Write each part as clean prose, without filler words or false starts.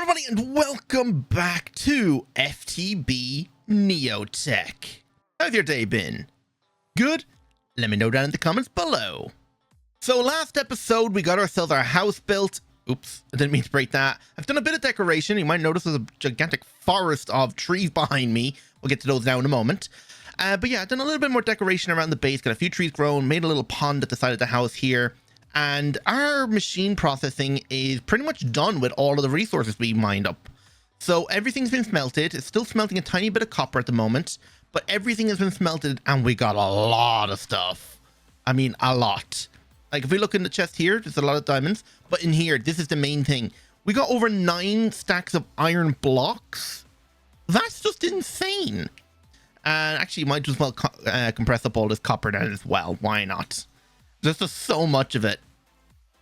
everybody, and welcome back to FTB Neotech. How's your day been? Good? Let me know down in the comments below. So last episode, we got ourselves our house built. Oops, I didn't mean to break that. I've done a bit of decoration. You might notice there's a gigantic forest of trees behind me. We'll get to those now in a moment. But yeah, I've done a little bit more decoration around the base. Got a few trees grown, made a little pond at the side of the house here. And our machine processing is pretty much done with all of the resources we mined up. So everything's been smelted. It's still smelting a tiny bit of copper at the moment, but everything has been smelted and we got a lot of stuff. I mean, a lot. Like if we look in the chest here, there's a lot of diamonds, but in here, this is the main thing. We got over 9 stacks of iron blocks. That's just insane. And actually, you might as well compress up all this copper down as well. Why not? There's just so much of it.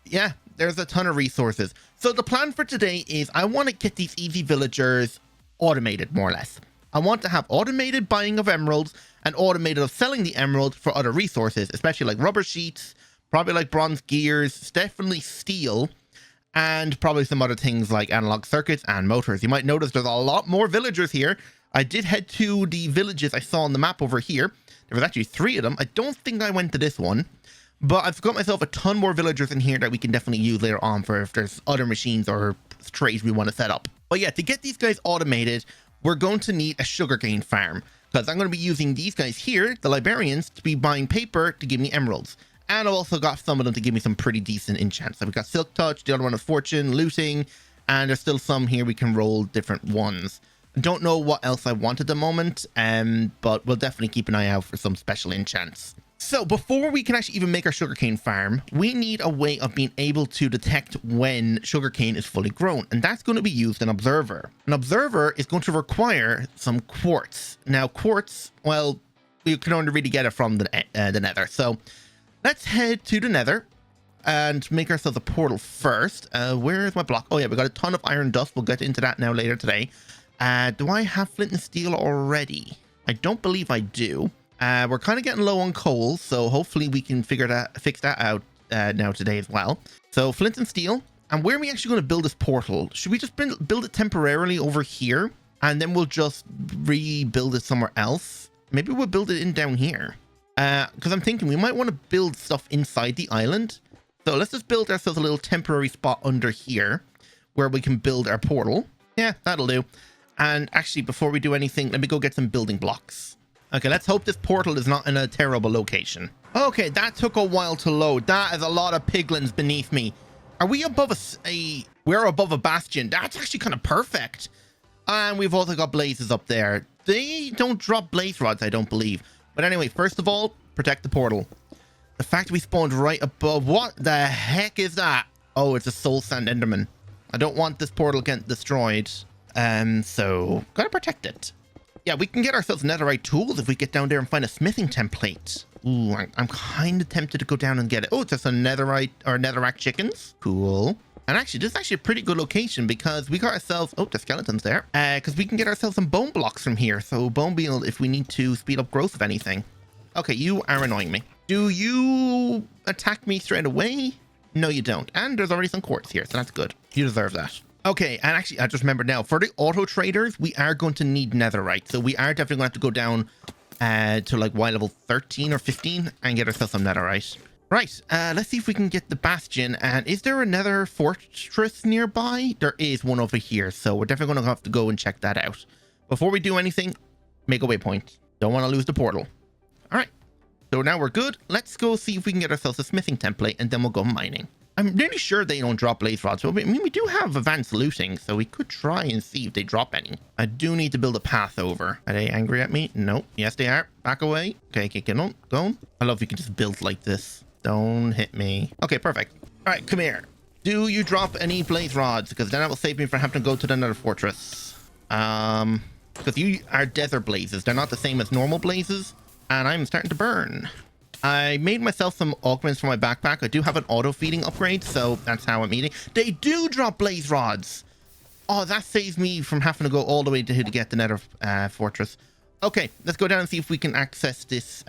Yeah, there's a ton of resources. So the plan for today is I want to get these easy villagers automated, more or less. I want to have automated buying of emeralds and automated of selling the emerald for other resources, especially like rubber sheets, probably like bronze gears, definitely steel, and probably some other things like analog circuits and motors. You might notice there's a lot more villagers here. I did head to the villages I saw on the map over here. There was actually 3 of them. I don't think I went to this one. But I've got myself a ton more villagers in here that we can definitely use later on for if there's other machines or trays we want to set up. But yeah, to get these guys automated, we're going to need a sugarcane farm. Because I'm going to be using these guys here, the librarians, to be buying paper to give me emeralds. And I've also got some of them to give me some pretty decent enchants. So we've got Silk Touch, the other one is Fortune, Looting, and there's still some here we can roll different ones. I don't know what else I want at the moment, but we'll definitely keep an eye out for some special enchants. So before we can actually even make our sugarcane farm, we need a way of being able to detect when sugarcane is fully grown, and that's going to be used an observer. An observer is going to require some quartz. Now quartz, well, you can only really get it from the nether. So let's head to the nether and make ourselves a portal first. Where is my block? Oh yeah, we got a ton of iron dust. We'll get into that now later today. Do I have flint and steel already? I don't believe I do. We're kind of getting low on coal, so hopefully we can fix that out now today as well. So flint and steel. And where are we actually going to build this portal? Should we just build it temporarily over here? And then we'll just rebuild it somewhere else? Maybe we'll build it in down here. Because I'm thinking we might want to build stuff inside the island. So let's just build ourselves a little temporary spot under here where we can build our portal. Yeah, that'll do. And actually, before we do anything, let me go get some building blocks. Okay, let's hope this portal is not in a terrible location. Okay, that took a while to load. That is a lot of piglins beneath me. Are we above we're above a bastion? That's actually kind of perfect. And we've also got blazes up there. They don't drop blaze rods, I don't believe. But anyway, first of all, protect the portal. The fact we spawned right above, what the heck is that? Oh, it's a soul sand enderman. I don't want this portal getting destroyed. So gotta protect it. Yeah, we can get ourselves netherite tools if we get down there and find a smithing template. Ooh, I'm kind of tempted to go down and get it. Oh, it's just a netherite or netherrack chickens. Cool. And actually, this is actually a pretty good location because we got ourselves... Oh, the skeleton's there. Because we can get ourselves some bone blocks from here. So bone meal if we need to speed up growth of anything. Okay, you are annoying me. Do you attack me straight away? No, you don't. And there's already some quartz here, so that's good. You deserve that. Okay, and actually, I just remembered now, for the auto traders, we are going to need netherite. So we are definitely going to have to go down to like Y level 13 or 15 and get ourselves some netherite. Right, let's see if we can get the bastion. And is there another fortress nearby? There is one over here, so we're definitely going to have to go and check that out. Before we do anything, make a waypoint. Don't want to lose the portal. All right, so now we're good. Let's go see if we can get ourselves a smithing template, and then we'll go mining. I'm really sure they don't drop blaze rods. But I mean, we do have advanced looting, so we could try and see if they drop any. I do need to build a path over. Are they angry at me? Nope. Yes, they are. Back away. Okay, get on. Go on. I love you can just build like this. Don't hit me. Okay, perfect. All right, come here. Do you drop any blaze rods? Because then that will save me from having to go to another fortress. Because you are desert blazes. They're not the same as normal blazes. And I'm starting to burn. I made myself some augments for my backpack. I do have an auto feeding upgrade, so that's how I'm eating. They do drop blaze rods. Oh, that saves me from having to go all the way to get the nether fortress. Okay, let's go down and see if we can access this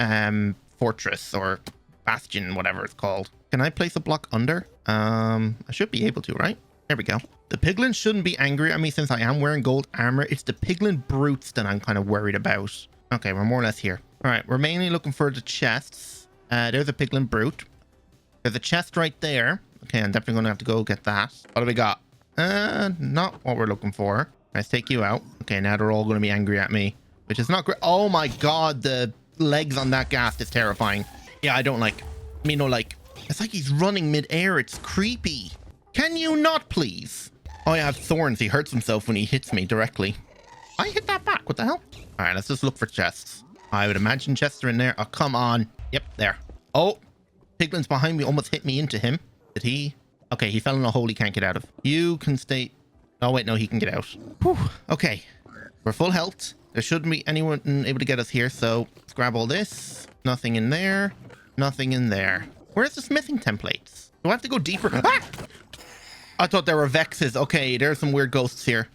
fortress or bastion, whatever it's called. Can I place a block under? I should be able to, right? There we go. The piglins shouldn't be angry at me since I am wearing gold armor. It's the piglin brutes that I'm kind of worried about. Okay, we're more or less here. All right, we're mainly looking for the chests. There's a piglin brute. There's a chest right there. Okay, I'm definitely going to have to go get that. What do we got? Not what we're looking for. Let's take you out. Okay, now they're all going to be angry at me, which is not great. Oh my god, the legs on that ghast is terrifying. Yeah, I don't like. I mean, no, like, it's like he's running mid-air. It's creepy. Can you not, please? Oh, I have thorns. He hurts himself when he hits me directly. I hit that back. What the hell? All right, let's just look for chests. I would imagine chests are in there. Oh, come on. Yep, there. Oh, piglin's behind me almost hit me into him. Did he? Okay, he fell in a hole he can't get out of. You can stay. Oh, wait, no, he can get out. Whew. Okay, we're full health. There shouldn't be anyone able to get us here, so let's grab all this. Nothing in there. Nothing in there. Where's the smithing templates? Do I have to go deeper? Ah! I thought there were vexes. Okay, there's some weird ghosts here.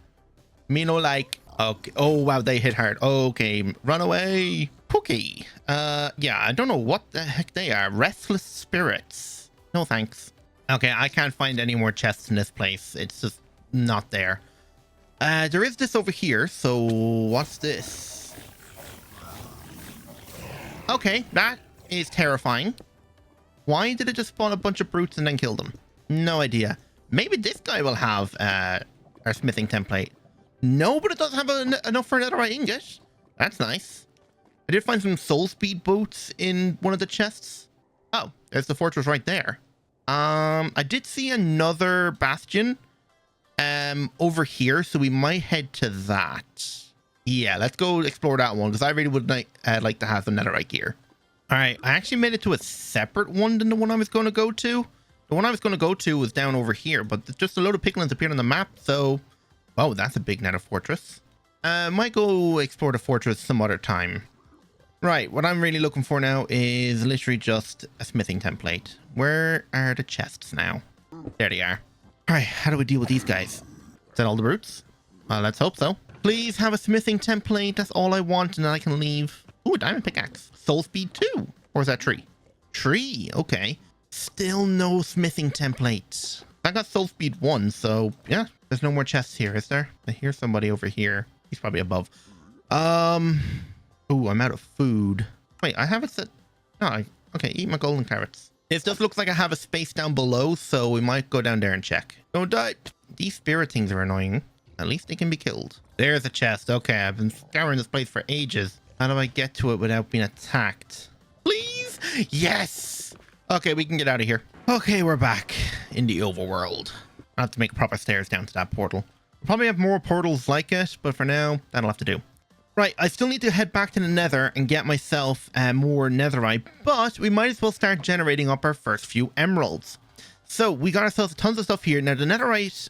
Me no like. Okay. Oh, wow, they hit hard. Okay, run away. Pookie. Yeah, I don't know what the heck they are. Restless spirits. No thanks. Okay, I can't find any more chests in this place. It's just not there. There is this over here. So what's this? Okay, that is terrifying. Why did it just spawn a bunch of brutes and then kill them? No idea. Maybe this guy will have our smithing template. No, but it doesn't have enough for another ingot. That's nice. I did find some soul speed boots in one of the chests. Oh, there's the fortress right there. I did see another bastion over here, so we might head to that. Yeah, let's go explore that one because I really would like to have some netherite gear. All right, I actually made it to a separate one than the one I was going to go to. The one I was going to go to was down over here, but just a load of piglins appeared on the map, so... Oh, that's a big nether fortress. Might go explore the fortress some other time. Right, what I'm really looking for now is literally just a smithing template. Where are the chests now? There they are. All right, how do we deal with these guys? Is that all the brutes? Let's hope so. Please have a smithing template. That's all I want, and then I can leave. Ooh, a diamond pickaxe. Soul speed 2. Or is that tree? Tree, okay. Still no smithing template. I got soul speed 1, so yeah. There's no more chests here, is there? I hear somebody over here. He's probably above. Oh, I'm out of food. Wait, I have it set. Oh, okay, eat my golden carrots. It just looks like I have a space down below, so we might go down there and check. Don't die. These spirit things are annoying. At least they can be killed. There's a chest. Okay, I've been scouring this place for ages. How do I get to it without being attacked? Please? Yes! Okay, we can get out of here. Okay, we're back in the overworld. I have to make proper stairs down to that portal. We'll probably have more portals like it, but for now, that'll have to do. Right, I still need to head back to the nether and get myself more netherite, but we might as well start generating up our first few emeralds. So we got ourselves tons of stuff here. Now the netherite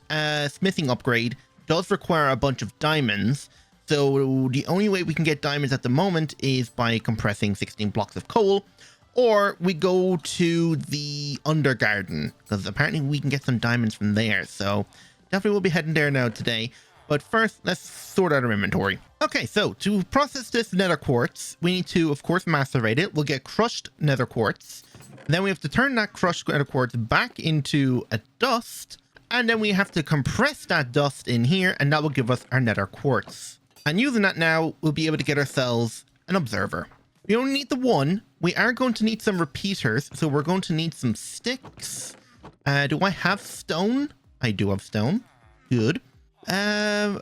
smithing upgrade does require a bunch of diamonds. So the only way we can get diamonds at the moment is by compressing 16 blocks of coal, or we go to the Undergarden, because apparently we can get some diamonds from there. So definitely we'll be heading there now today. But first, let's sort out our inventory. Okay, so to process this nether quartz, we need to, of course, macerate it. We'll get crushed nether quartz. Then we have to turn that crushed nether quartz back into a dust. And then we have to compress that dust in here, and that will give us our nether quartz. And using that now, we'll be able to get ourselves an observer. We only need the one. We are going to need some repeaters, so we're going to need some sticks. Do I have stone? I do have stone. Good. Yeah,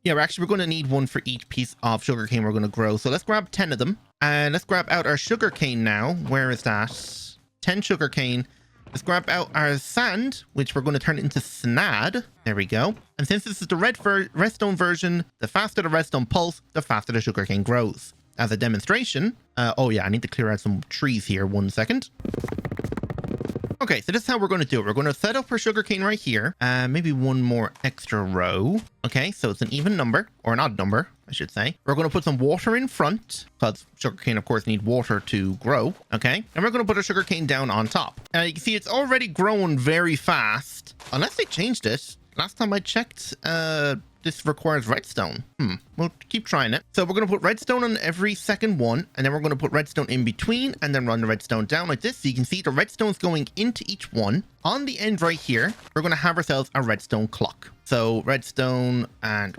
we're going to need one for each piece of sugarcane we're going to grow. So let's grab 10 of them. And let's grab out our sugarcane now. Where is that? 10 sugarcane. Let's grab out our sand, which we're going to turn into snad. There we go. And since this is the redstone version, the faster the redstone pulse, the faster the sugarcane grows. As a demonstration, oh yeah, I need to clear out some trees here. 1 second. Okay, so this is how we're going to do it. We're going to set up our sugarcane right here. Maybe one more extra row. Okay, so it's an even number, or an odd number, I should say. We're going to put some water in front, because sugarcane, of course, need water to grow. Okay, and we're going to put our sugarcane down on top. You can see it's already grown very fast, unless they changed it. Last time I checked, this requires redstone. We'll keep trying it. So we're going to put redstone on every second one, and then we're going to put redstone in between, and then run the redstone down like this. So you can see the redstone's going into each one. On the end right here, we're going to have ourselves a redstone clock. So redstone, and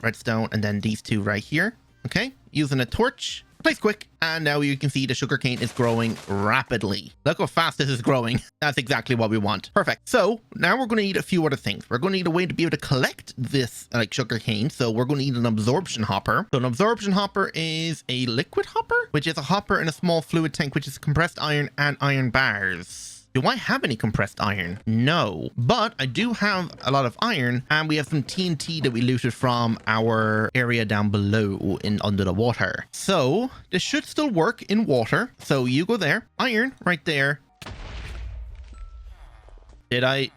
then these two right here. Okay, using a torch. Place quick, and now you can see the sugarcane is growing rapidly. Look how fast this is growing. That's exactly what we want. Perfect. So now we're going to need a few other things. We're going to need a way to be able to collect this like sugarcane. So we're going to need an absorption hopper. So an absorption hopper is a liquid hopper, which is a hopper in a small fluid tank, which is compressed iron and iron bars. Do I have any compressed iron? No, but I do have a lot of iron, and we have some TNT that we looted from our area down below in under the water. So this should still work in water. So you go there, iron right there. Did that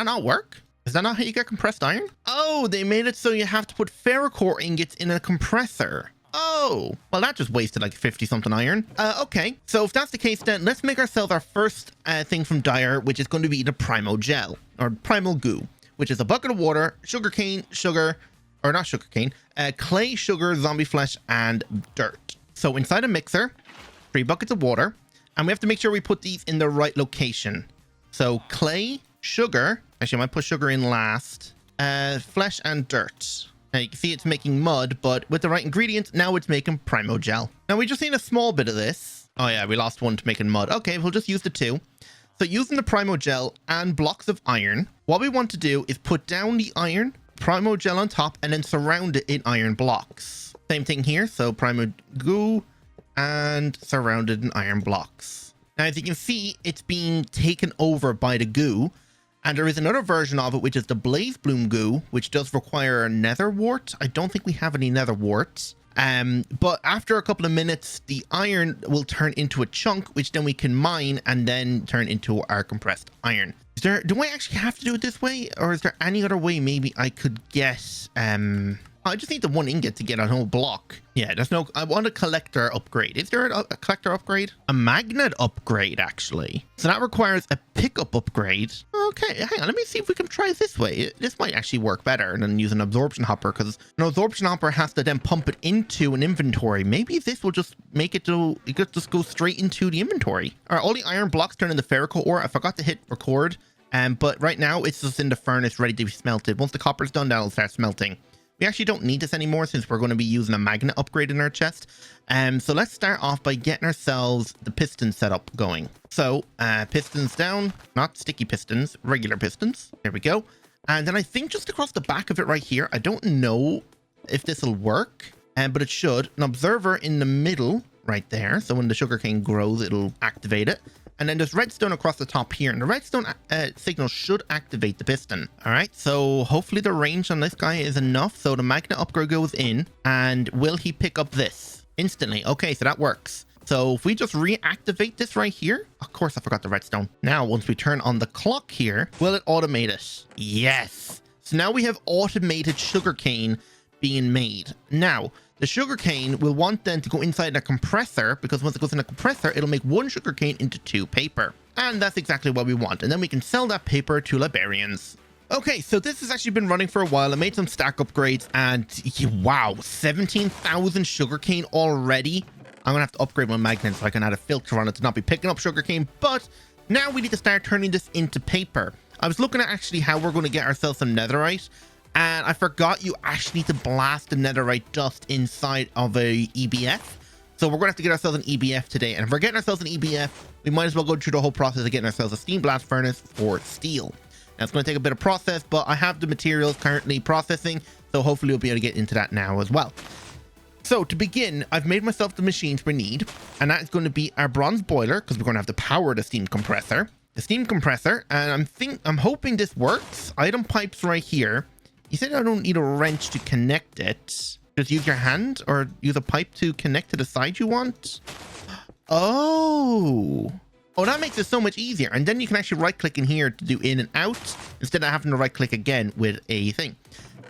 not work? Is that not how you get compressed iron? Oh, they made it so you have to put ferrocore ingots in a compressor. Oh, well, that just wasted like 50 something iron. Okay, so if that's the case, then let's make ourselves our first thing from Dire, which is going to be the Primo Gel, or Primal Goo, which is a bucket of water, sugarcane, sugar, or not sugarcane, clay, sugar, zombie flesh, and dirt. So inside a mixer, 3 buckets of water, and we have to make sure we put these in the right location. So clay, sugar, actually I might put sugar in last, flesh, and dirt. Now you can see it's making mud, but with the right ingredients, now it's making Primo Gel. Now we just need a small bit of this. Oh yeah, we lost one to making mud. Okay, we'll just use the 2. So using the Primo Gel and blocks of iron, what we want to do is put down the iron, Primo Gel on top, and then surround it in iron blocks. Same thing here. So Primo Goo and surrounded in iron blocks. Now as you can see, it's being taken over by the goo. And there is another version of it, which is the Blaze Bloom Goo, which does require a nether wart. I don't think we have any nether warts. But after a couple of minutes, the iron will turn into a chunk, which then we can mine and then turn into our compressed iron. Do I actually have to do it this way? Or is there any other way maybe I could get... I just need the 1 ingot to get a whole block. Yeah, there's no... I want a collector upgrade. Is there a collector upgrade? A magnet upgrade, actually. So that requires a pickup upgrade. Okay, hang on. Let me see if we can try it this way. This might actually work better than using an absorption hopper, because an absorption hopper has to then pump it into an inventory. Maybe this will just make it to... It could just go straight into the inventory. All right, all the iron blocks turn into ferric ore. I forgot to hit record. But right now, it's just in the furnace ready to be smelted. Once the copper's done, that'll start smelting. We actually don't need this anymore since we're going to be using a magnet upgrade in our chest. So let's start off by getting ourselves the piston setup going. So pistons down, not sticky pistons, regular pistons. There we go. And then I think just across the back of it right here, I don't know if this will work, but it should. An observer in the middle right there. So when the sugarcane grows, it'll activate it. And then there's redstone across the top here, and the redstone signal should activate the piston. All right, so hopefully the range on this guy is enough. So the magnet upgrade goes in, and will he pick up this instantly? Okay, so that works. So if we just reactivate this right here, of course I forgot the redstone. Now, once we turn on the clock here, will it automate it? Yes. So now we have automated sugarcane being made. Now, the sugarcane will want then to go inside a compressor, because once it goes in a compressor, it'll make 1 sugarcane into 2 paper. And that's exactly what we want. And then we can sell that paper to librarians. Okay, so this has actually been running for a while. I made some stack upgrades, and wow, 17,000 sugarcane already. I'm gonna have to upgrade my magnet so I can add a filter on it to not be picking up sugarcane. But now we need to start turning this into paper. I was looking at actually how we're going to get ourselves some netherite. And I forgot you actually need to blast the netherite dust inside of a EBF. So we're going to have to get ourselves an EBF today. And if we're getting ourselves an EBF, we might as well go through the whole process of getting ourselves a steam blast furnace for steel. Now it's going to take a bit of process, but I have the materials currently processing. So hopefully we'll be able to get into that now as well. So to begin, I've made myself the machines we need. And that is going to be our bronze boiler, because we're going to have to power the steam compressor. The steam compressor. And I'm hoping this works. Item pipes right here. You said I don't need a wrench to connect it. Just use your hand or use a pipe to connect to the side you want. Oh, that makes it so much easier. And then you can actually right click in here to do in and out instead of having to right click again with a thing.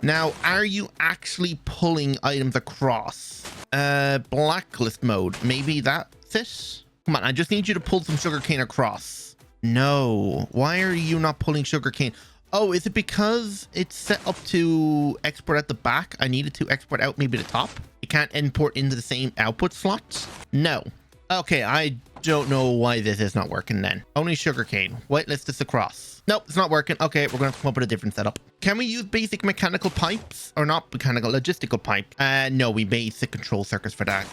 Now, are you actually pulling items across? Blacklist mode. Maybe that's it. Come on, I just need you to pull some sugarcane across. No, why are you not pulling sugarcane? Oh, is it because it's set up to export at the back? I needed to export out maybe the top. It can't import into the same output slots? No. Okay, I don't know why this is not working then. Only sugarcane. Whitelist this across. Nope, it's not working. Okay, we're going to come up with a different setup. Can we use basic mechanical pipes? Or not mechanical, logistical pipe? No, we basic control circuits for that.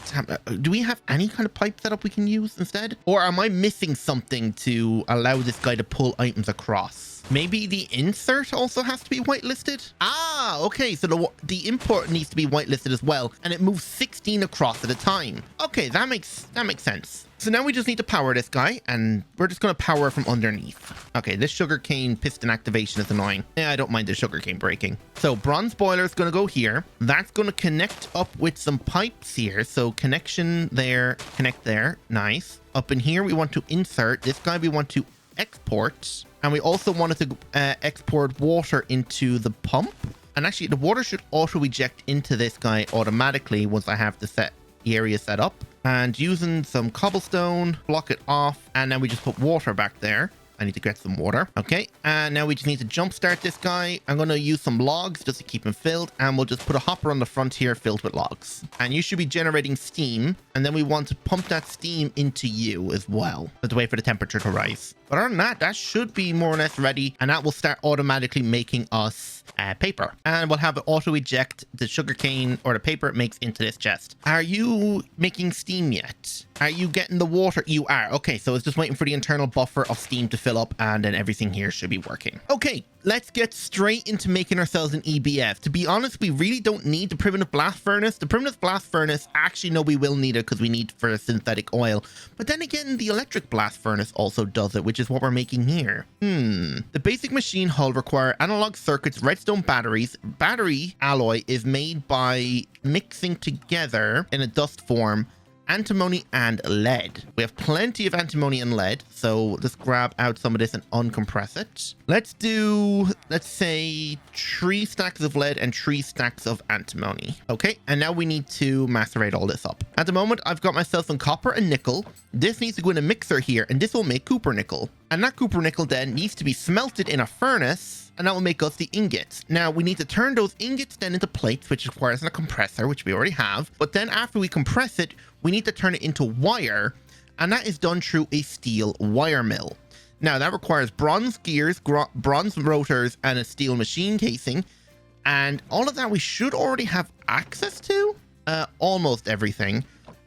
Do we have any kind of pipe setup we can use instead? Or am I missing something to allow this guy to pull items across? Maybe the insert also has to be whitelisted? Ah, okay, so the import needs to be whitelisted as well, and it moves 16 across at a time. Okay, that makes sense. So now we just need to power this guy, and we're just going to power from underneath. Okay, this sugarcane piston activation is annoying. Yeah, I don't mind the sugarcane breaking. So bronze boiler is going to go here. That's going to connect up with some pipes here. So connection there, connect there. Nice. Up in here, we want to insert. This guy we want to export, and we also wanted to export water into the pump. And actually, the water should auto eject into this guy automatically once I have the area set up. And using some cobblestone, block it off, and then we just put water back there. I need to get some water. Okay, and now we just need to jumpstart this guy. I'm going to use some logs just to keep him filled, and we'll just put a hopper on the front here filled with logs. And you should be generating steam, and then we want to pump that steam into you as well. Let's wait for the temperature to rise. But other than that, that should be more or less ready, and that will start automatically making us paper. And we'll have it auto eject the sugarcane or the paper it makes into this chest. Are you making steam yet? Are you getting the water? You are. Okay, so it's just waiting for the internal buffer of steam to fill up, and then everything here should be working. Okay, let's get straight into making ourselves an EBF. To be honest, we really don't need the primitive blast furnace. The primitive blast furnace, actually, no, we will need it because we need for a synthetic oil. But then again, the electric blast furnace also does it, which is what we're making here. The basic machine hull require analog circuits, redstone batteries. Battery alloy is made by mixing together in a dust form antimony and lead. We have plenty of antimony and lead, so let's grab out some of this and uncompress it. Let's do, let's say 3 stacks of lead and 3 stacks of antimony. Okay, and now we need to macerate all this up. At the moment, I've got myself some copper and nickel. This needs to go in a mixer here, and this will make copper nickel. And that copper nickel then needs to be smelted in a furnace, and that will make us the ingots. Now, we need to turn those ingots then into plates, which requires a compressor, which we already have. But then after we compress it, we need to turn it into wire, and that is done through a steel wire mill. Now, that requires bronze gears, bronze rotors, and a steel machine casing. And all of that we should already have access to. Almost everything.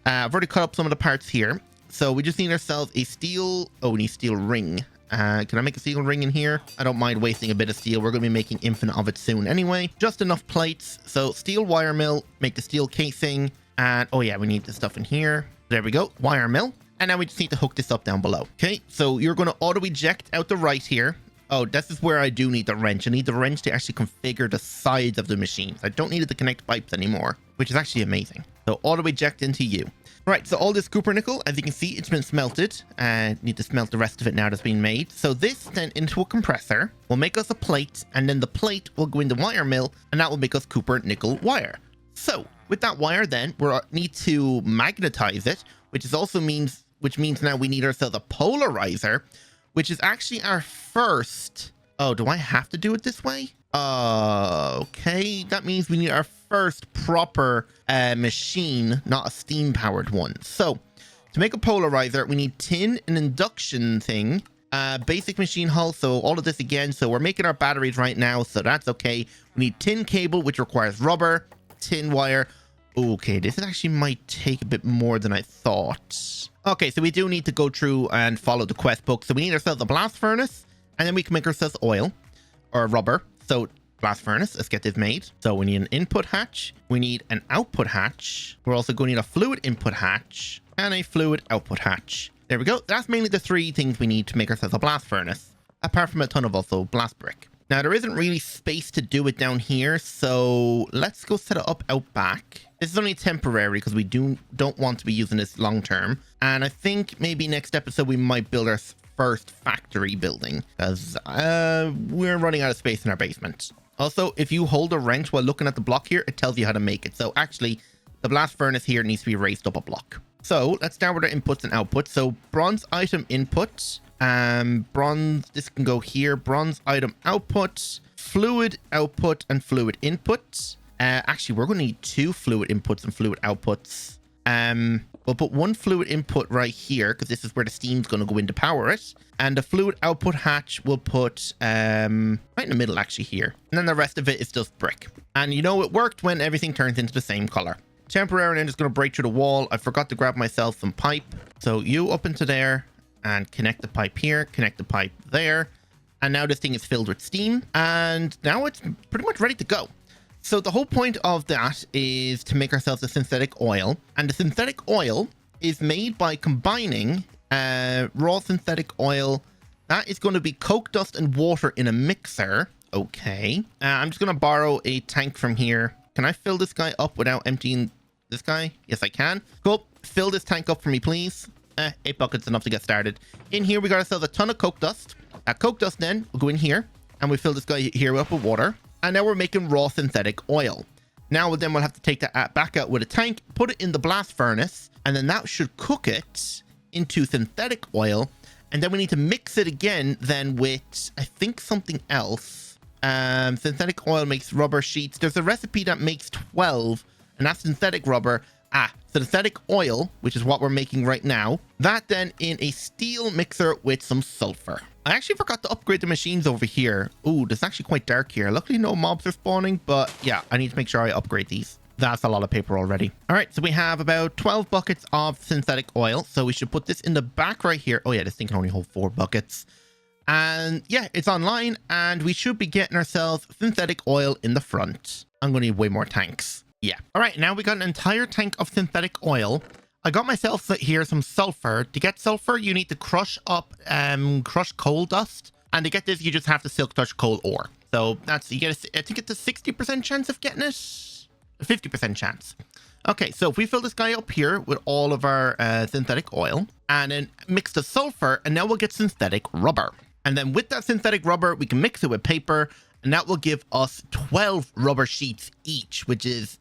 I've already cut up some of the parts here. So we just need ourselves a steel... Oh, we need steel ring. Can I make a steel ring in here? I don't mind wasting a bit of steel. We're going to be making infinite of it soon anyway. Just enough plates. So steel wire mill, make the steel casing. And oh yeah, we need the stuff in here. There we go. Wire mill. And now we just need to hook this up down below. Okay, so you're going to auto eject out the right here. Oh, this is where I do need the wrench. I need the wrench to actually configure the sides of the machines. I don't need it to connect pipes anymore, which is actually amazing. So auto eject into you. Right, so all this copper nickel, as you can see, it's been smelted. Need to smelt the rest of it now that's been made. So this then into a compressor will make us a plate, and then the plate will go in the wire mill, and that will make us copper nickel wire. So with that wire then, we need to magnetize it, which means now we need ourselves a polarizer, which is actually our first... Oh, do I have to do it this way? Okay, that means we need our first proper machine, not a steam powered one. So to make a polarizer, we need tin, an induction thing, basic machine hull. So all of this again. So we're making our batteries right now, so that's okay. We need tin cable, which requires rubber, tin wire. Okay, this actually might take a bit more than I thought. Okay, so we do need to go through and follow the quest book. So we need ourselves a blast furnace, and then we can make ourselves oil or rubber. So blast furnace, let's get this made. So we need an input hatch. We need an output hatch. We're also going to need a fluid input hatch and a fluid output hatch. There we go. That's mainly the 3 things we need to make ourselves a blast furnace, apart from a ton of also blast brick. Now, there isn't really space to do it down here, so let's go set it up out back. This is only temporary because we don't want to be using this long term. And I think maybe next episode we might build our first factory building, because we're running out of space in our basement. Also, if you hold a wrench while looking at the block here, it tells you how to make it. So actually, the blast furnace here needs to be raised up a block. So let's start with our inputs and outputs. So bronze item input, Bronze, this can go here. Bronze item output, fluid output, and fluid input. Actually, we're going to need 2 fluid inputs and fluid outputs. We'll put 1 fluid input right here because this is where the steam's going to go in to power it. And the fluid output hatch we'll put right in the middle actually here. And then the rest of it is just brick. And you know, it worked when everything turns into the same color. Temporarily, I'm just going to break through the wall. I forgot to grab myself some pipe. So you up into there and connect the pipe here, connect the pipe there. And now this thing is filled with steam. And now it's pretty much ready to go. So the whole point of that is to make ourselves a synthetic oil. And the synthetic oil is made by combining raw synthetic oil. That is going to be coke dust and water in a mixer. Okay. I'm just going to borrow a tank from here. Can I fill this guy up without emptying this guy? Yes, I can. Cool. Fill this tank up for me, please. 8 buckets enough to get started. In here, we got ourselves a ton of coke dust. That coke dust then will go in here. And we fill this guy here up with water. And now we're making raw synthetic oil. Now then we'll have to take that back out with a tank, put it in the blast furnace, and then that should cook it into synthetic oil. And then we need to mix it again then with, I think, something else. Synthetic oil makes rubber sheets. There's a recipe that makes 12, and that's synthetic rubber. Synthetic oil, which is what we're making right now. That then in a steel mixer with some sulfur. I actually forgot to upgrade the machines over here. Ooh, it's actually quite dark here. Luckily no mobs are spawning, but yeah, I need to make sure I upgrade these. That's a lot of paper already. All right, so we have about 12 buckets of synthetic oil. So we should put this in the back right here. Oh yeah, this thing can only hold 4 buckets. And yeah, it's online and we should be getting ourselves synthetic oil in the front. I'm going to need way more tanks. Yeah. All right, now we got an entire tank of synthetic oil. I got myself here some sulfur. To get sulfur, you need to crush up crushed coal dust. And to get this, you just have to silk touch coal ore. So that's, you get I think it's a 60% chance of getting it. A 50% chance. Okay, so if we fill this guy up here with all of our synthetic oil and then mix the sulfur, and now we'll get synthetic rubber. And then with that synthetic rubber, we can mix it with paper, and that will give us 12 rubber sheets each, which is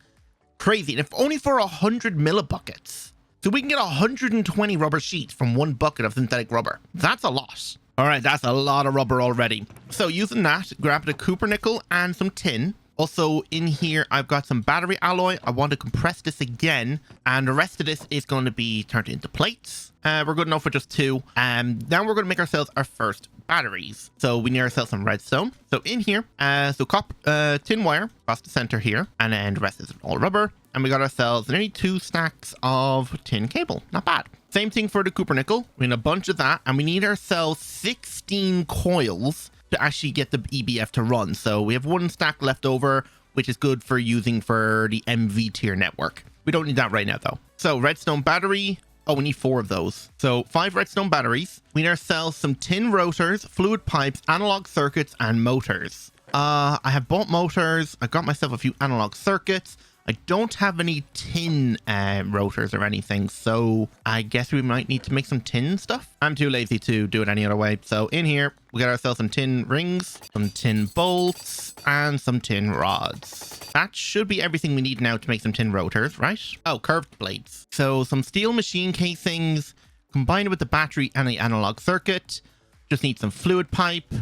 crazy. And if only for 100 millibuckets. So we can get 120 rubber sheets from 1 bucket of synthetic rubber. That's a lot. All right, that's a lot of rubber already. So using that, grab the copper nickel and some tin. Also in here, I've got some battery alloy. I want to compress this again. And the rest of this is going to be turned into plates. We're good enough for just 2. Now we're going to make ourselves our first batteries. So we need ourselves some redstone. So in here, tin wire across the center here. And then the rest is all rubber. And we got ourselves nearly 2 stacks of tin cable. Not bad. Same thing for the copper nickel. We need a bunch of that. And we need ourselves 16 coils to actually get the EBF to run. So we have 1 stack left over, which is good for using for the MV tier network. We don't need that right now though. So redstone battery. Oh, we need 4 of those. So 5 redstone batteries. We need ourselves some tin rotors, fluid pipes, analog circuits, and motors. I have bought motors. I got myself a few analog circuits. I don't have any tin rotors or anything, so I guess we might need to make some tin stuff. I'm too lazy to do it any other way. So in here, we got ourselves some tin rings, some tin bolts, and some tin rods. That should be everything we need now to make some tin rotors, right? Oh, curved blades. So some steel machine casings, combined with the battery and the analog circuit. Just need some fluid pipe.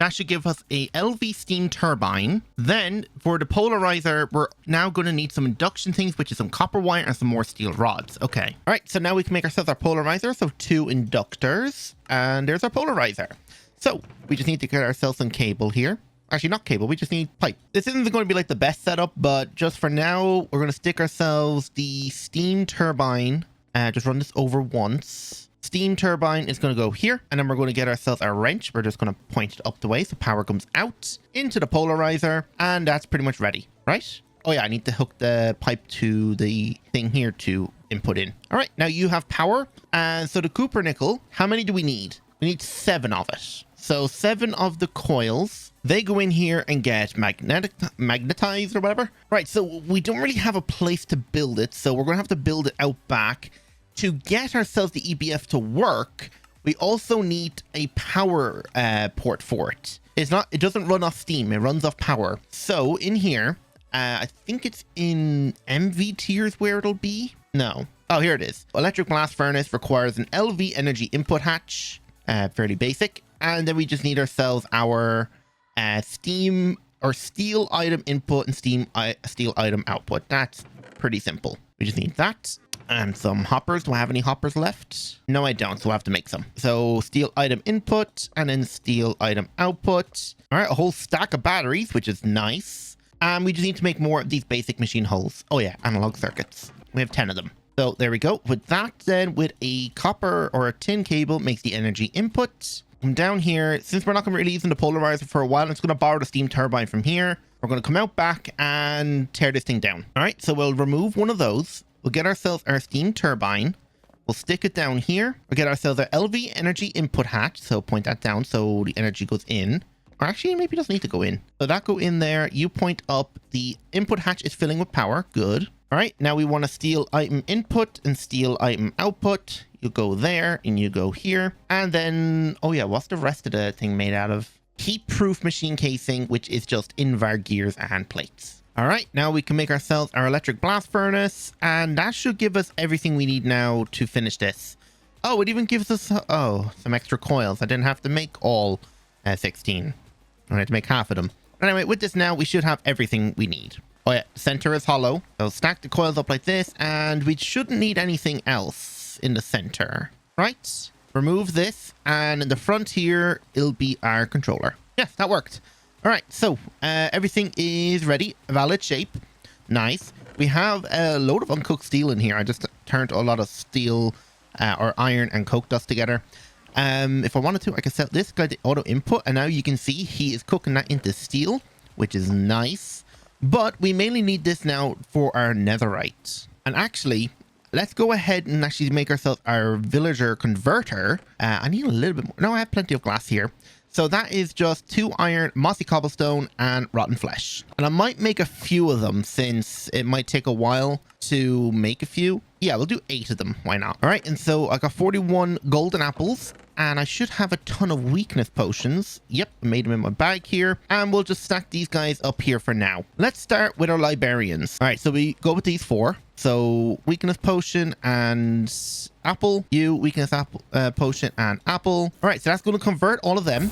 That should give us a LV steam turbine. Then for the polarizer, we're now going to need some induction things, which is some copper wire and some more steel rods. Okay. All right. So now we can make ourselves our polarizer. So 2 inductors, and there's our polarizer. So we just need to get ourselves some cable here. Actually, not cable. We just need pipe. This isn't going to be like the best setup, but just for now, we're going to stick ourselves the steam turbine. Just run this over once. Steam turbine is going to go here, and then we're going to get ourselves our wrench. We're just going to point it up the way so power comes out into the polarizer, and that's pretty much ready, right? Oh yeah, I need to hook the pipe to the thing here to input in. All right, now you have power. And so the copper nickel, how many do we need? We need 7 of it. So 7 of the coils, they go in here and get magnetized or whatever. Right, so we don't really have a place to build it, so we're going to have to build it out back. To get ourselves the EBF to work, we also need a power port for it. It doesn't run off steam, it runs off power. So in here, I think it's in MV tiers where it'll be. No. Oh, here it is. Electric blast furnace requires an LV energy input hatch. fairly basic. And then we just need ourselves our steam or steel item input and steel item output. That's pretty simple. We just need that and some hoppers. Do I have any hoppers left? No, I don't. So we'll have to make some. So steel item input and then steel item output. All right, a whole stack of batteries, which is nice. And we just need to make more of these basic machine holes. Oh yeah, analog circuits. We have 10 of them. So there we go. With that, then with a copper or a tin cable makes the energy input. Come down here. Since we're not going to be using the polarizer for a while, I'm just going to borrow the steam turbine from here. We're going to come out back and tear this thing down. All right, so we'll remove one of those. We'll get ourselves our steam turbine. We'll stick it down here. We'll get ourselves our LV energy input hatch. So point that down so the energy goes in. Or actually, maybe it doesn't need to go in. So that go in there. You point up. The input hatch is filling with power. Good. All right, now we want a steel item input and steel item output. You go there and you go here. And then, oh yeah, what's the rest of the thing made out of? Heat-proof machine casing, which is just invar gears and plates. All right, now we can make ourselves our electric blast furnace. And that should give us everything we need now to finish this. Oh, it even gives us, some extra coils. I didn't have to make all 16. I had to make half of them. Anyway, with this now, we should have everything we need. Oh yeah, center is hollow. So stack the coils up like this, and we shouldn't need anything else in the center. Right? Remove this, and in the front here, it'll be our controller. Yes, that worked. All right, so everything is ready. Valid shape. Nice. We have a load of uncooked steel in here. I just turned a lot of steel or iron and coke dust together. If I wanted to, I could set this guy to auto input, and now you can see he is cooking that into steel, which is nice. But we mainly need this now for our netherite. And actually, let's go ahead and actually make ourselves our villager converter. I need a little bit more. No, I have plenty of glass here. So that is just 2 iron, mossy cobblestone, and rotten flesh. And I might make a few of them since it might take a while to make a few. Yeah, we'll do 8 of them. Why not? All right, and so I got 41 golden apples. And I should have a ton of weakness potions. Yep, I made them in my bag here. And we'll just stack these guys up here for now. Let's start with our librarians. All right, so we go with these 4. So weakness potion and apple. Weakness apple, potion and apple. All right, so that's going to convert all of them.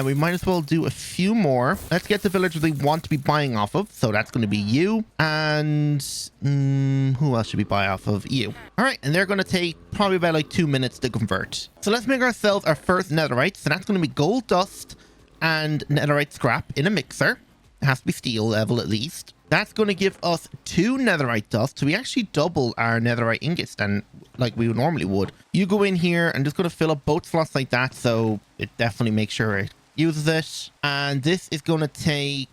We might as well do a few more. Let's get the villagers we want to be buying off of. So that's going to be you. And who else should we buy off of? You. All right, and they're going to take probably about like 2 minutes to convert. So let's make ourselves our first netherite. So that's going to be gold dust and netherite scrap in a mixer. It has to be steel level at least. That's going to give us 2 netherite dust. So we actually double our netherite ingots than like we normally would. You go in here and just going to fill up both slots like that. So it definitely makes sure it uses it. And this is going to take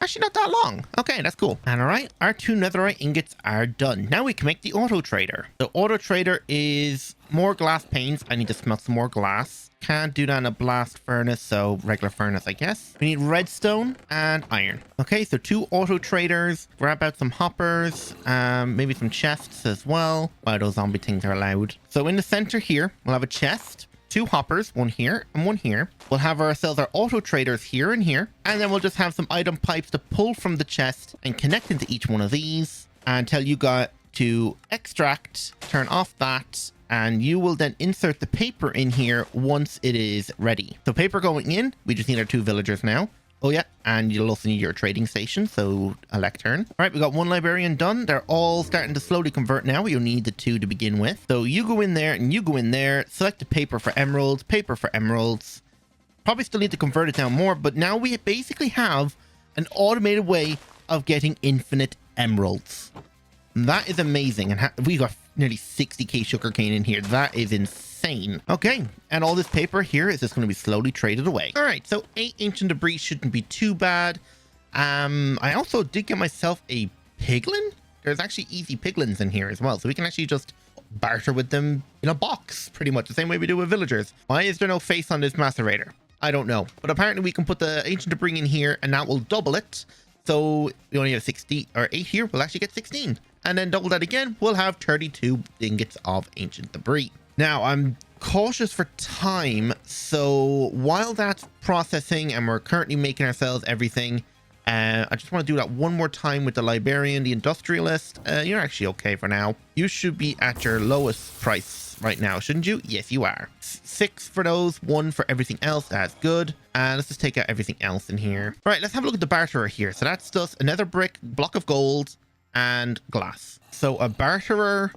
actually not that long. Okay, that's cool. And all right, our 2 netherite ingots are done. Now we can make the auto trader. The auto trader is more glass panes. I need to smelt some more glass. Can't do that in a blast furnace, so regular furnace, I guess. We need redstone and iron. Okay, so 2 auto traders. Grab out some hoppers, maybe some chests as well. Wow, those zombie things are loud. So in the center here, we'll have a chest, 2 hoppers, one here and one here. We'll have ourselves our auto traders here and here, and then we'll just have some item pipes to pull from the chest and connect into each one of these until you got to extract, turn off that, and you will then insert the paper in here once it is ready. So paper going in, we just need our 2 villagers now. Oh yeah, and you'll also need your trading station, so a lectern. All right, we got 1 librarian done. They're all starting to slowly convert now. You'll need the 2 to begin with. So you go in there and you go in there, select the paper for emeralds, Probably still need to convert it down more, but now we basically have an automated way of getting infinite emeralds. That is amazing. And we got nearly 60k sugarcane in here. That is insane. Okay, and all this paper here is just going to be slowly traded away. All right, so 8 ancient debris shouldn't be too bad. I also did get myself a piglin. There's actually easy piglins in here as well, so we can actually just barter with them in a box, pretty much the same way we do with villagers. Why is there no face on this macerator? I don't know, but apparently we can put the ancient debris in here and that will double it. So we only have 60 or 8 here. We'll actually get 16, and then double that again. We'll have 32 ingots of ancient debris. Now I'm cautious for time, so while that's processing and we're currently making ourselves everything, I just want to do that one more time with the librarian, the industrialist. You're actually okay for now. You should be at your lowest price right now, shouldn't you? Yes, you are. 6 for those, 1 for everything else. That's good. And let's just take out everything else in here. All right, let's have a look at the barterer here. So that's just another brick, block of gold, and glass. So a barterer,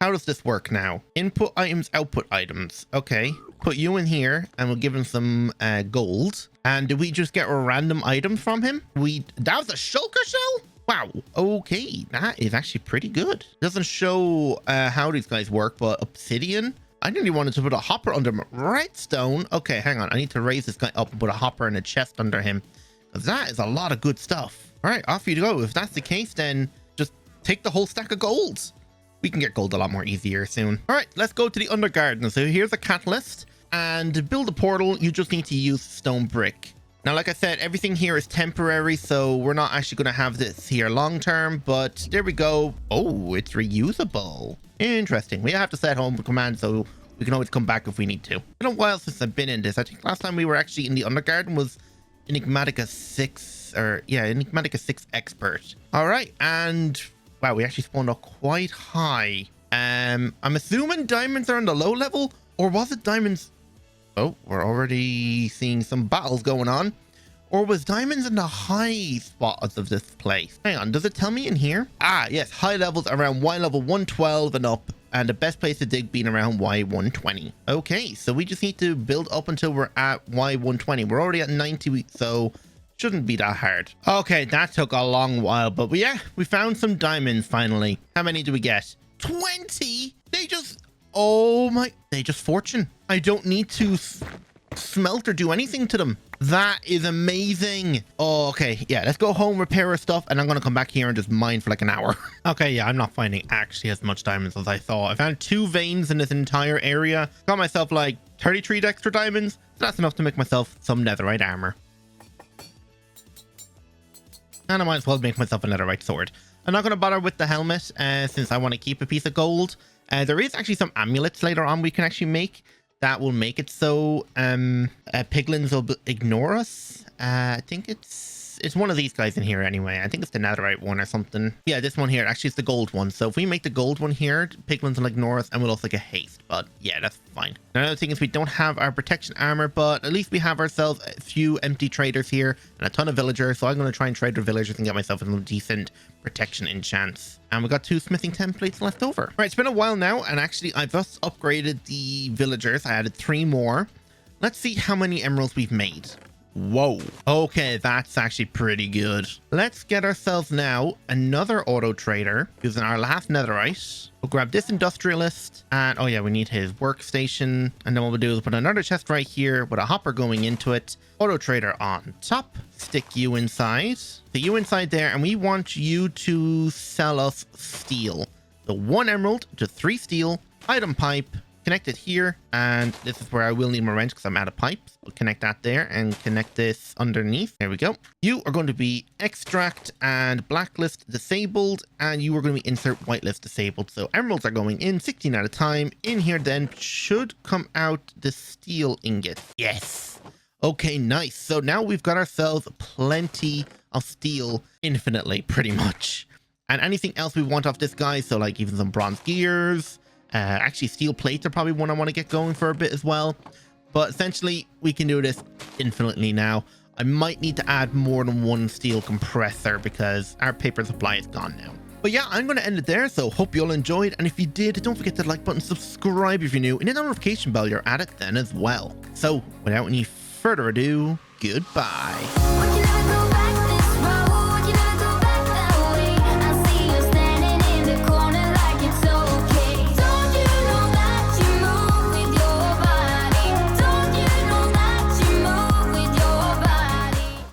how does this work now? Input items, output items. Okay, put you in here and we'll give him some gold. And do we just get a random item from him? That was a shulker shell? Wow. Okay, that is actually pretty good. Doesn't show how these guys work, but obsidian. I really wanted to put a hopper under him. Redstone. Okay, hang on. I need to raise this guy up and put a hopper and a chest under him, because that is a lot of good stuff. All right, off you go. If that's the case, then just take the whole stack of gold. We can get gold a lot more easier soon. All right, let's go to the undergarden. So here's a catalyst. And to build a portal, you just need to use stone brick. Now, like I said, everything here is temporary, so we're not actually going to have this here long term, but there we go. Oh, it's reusable. Interesting. We have to set home command, so we can always come back if we need to. It's been a while since I've been in this. I think last time we were actually in the undergarden was Enigmatica 6, or yeah, Enigmatica 6 expert. All right, and wow, we actually spawned up quite high. I'm assuming diamonds are on the low level, or was it diamonds? Oh, we're already seeing some battles going on. Or was diamonds in the high spots of this place? Hang on, does it tell me in here? Ah, yes, high levels around Y level 112 and up. And the best place to dig being around Y120. Okay, so we just need to build up until we're at Y120. We're already at 90, so shouldn't be that hard. Okay, that took a long while, but yeah, we found some diamonds finally. How many do we get? 20? They just fortune. I don't need to smelt or do anything to them. That is amazing. Oh, okay. Yeah, let's go home, repair our stuff, and I'm going to come back here and just mine for like an hour. Okay, yeah, I'm not finding actually as much diamonds as I thought. I found 2 veins in this entire area. Got myself like 33 extra diamonds. So that's enough to make myself some netherite armor. And I might as well make myself a netherite sword. I'm not going to bother with the helmet since I want to keep a piece of gold. There is actually some amulets later on we can actually make that will make it so piglins will ignore us. I think it's one of these guys in here anyway. I think it's the netherite one or something. Yeah, this one here. Actually, it's the gold one. So if we make the gold one here, piglins will ignore us and we'll also get haste. But yeah, that's fine. Another thing is we don't have our protection armor, but at least we have ourselves a few empty traders here and a ton of villagers. So I'm going to try and trade with villagers and get myself a decent protection enchants. And we got 2 smithing templates left over. Right, it's been a while now, and actually I've just upgraded the villagers. I added 3 more. Let's see how many emeralds we've made. Whoa. Okay, that's actually pretty good. Let's get ourselves now another auto trader using our last netherite. We'll grab this industrialist, and oh yeah, we need his workstation. And then what we'll do is put another chest right here with a hopper going into it. Auto trader on top. Stick you inside. Stick you inside there, and we want you to sell us steel. So 1 emerald to 3 steel. Item pipe. Connect it here, and this is where I will need my wrench because I'm out of pipes. We'll connect that there and connect this underneath. There we go. You are going to be extract and blacklist disabled, and you are going to be insert whitelist disabled. So emeralds are going in 16 at a time. In here then should come out the steel ingot. Yes. Okay, nice. So now we've got ourselves plenty of steel infinitely, pretty much. And anything else we want off this guy, so like even some bronze gears. Actually, steel plates are probably one I want to get going for a bit as well. But essentially, we can do this infinitely now. I might need to add more than 1 steel compressor because our paper supply is gone now. But yeah, I'm going to end it there. So hope you all enjoyed. And if you did, don't forget to like button, subscribe if you're new, and hit the notification bell. You're at it then as well. So without any further ado, goodbye.